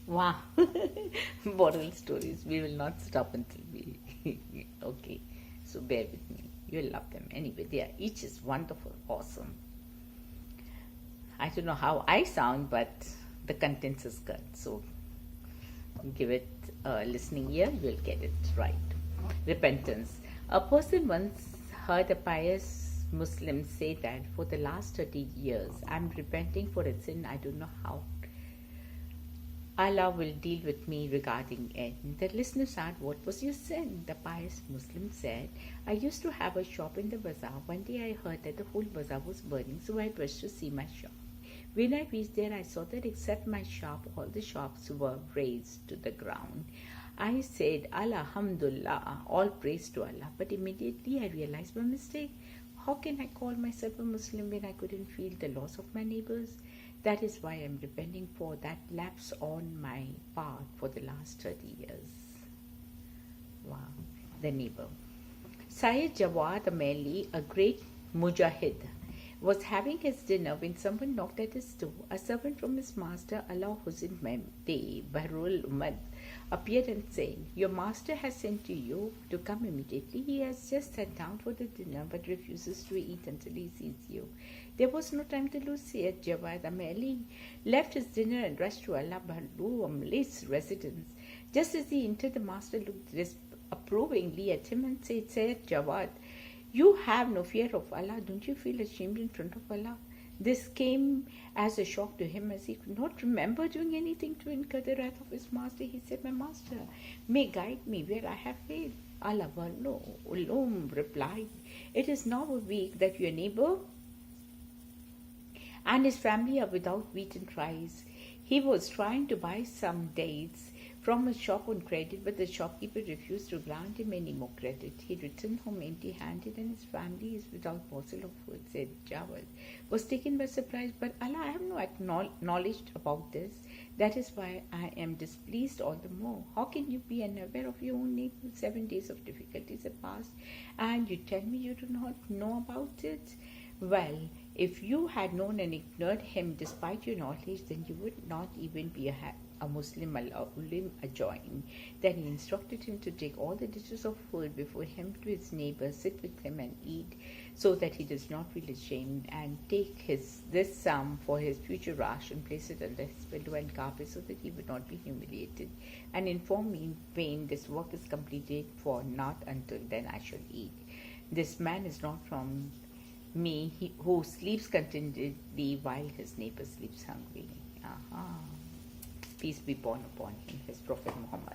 Wow. Moral stories. We will not stop until we. Okay. So bear with me. You'll love them. Anyway, they are each is wonderful, awesome. I don't know how I sound, but the contents is good. So give it a listening ear, you'll get it right. Repentance. A person once heard a pious Muslim say that for the last 30 years, I'm repenting for a sin I don't know how Allah will deal with me regarding it. The listener asked, what was your sin? The pious Muslim said, I used to have a shop in the bazaar. One day I heard that the whole bazaar was burning, so I rushed to see my shop. When I reached there, I saw that except my shop, all the shops were razed to the ground. I said, Alhamdulillah, all praise to Allah. But immediately I realized my mistake. How can I call myself a Muslim when I couldn't feel the loss of my neighbors? That is why I'm repenting for that lapse on my path for the last 30 years. Wow. The neighbor. Syed Jawad Ameli, a great mujahid, was having his dinner when someone knocked at his door. A servant from his master, Allah Hussein Mehdi Bahrul Umad, appeared and said, your master has sent to you to come immediately. He has just sat down for the dinner but refuses to eat until he sees you. There was no time to lose. Syed Jawad Ameli left his dinner and rushed to Allah Bahrul Umali's residence. Just as he entered, the master looked disapprovingly at him and said, Syed Jawad, you have no fear of Allah. Don't you feel ashamed in front of Allah? This came as a shock to him, as he could not remember doing anything to incur the wrath of his master. He said, my master may guide me where I have failed. Allah Ulum replied, it is now a week that your neighbor and his family are without wheat and rice. He was trying to buy some dates from a shop on credit, but the shopkeeper refused to grant him any more credit. He returned home empty-handed, and his family is without morsel of food. Said Jawad was taken by surprise, but Allah, I have no knowledge about this. That is why I am displeased all the more. How can you be unaware of your own neighbor? 7 days of difficulties have passed, and you tell me you do not know about it? Well, if you had known and ignored him despite your knowledge, then you would not even be a Muslim. Ulim adjoined. Then he instructed him to take all the dishes of food before him to his neighbor, sit with him and eat, so that he does not feel ashamed, and take this sum for his future rush and place it under his pillow and carpet, so that he would not be humiliated. And inform me in vain, this work is completed, for not until then I shall eat. This man is not from me, who sleeps contentedly while his neighbor sleeps hungry. Peace be born upon him, his Prophet Muhammad.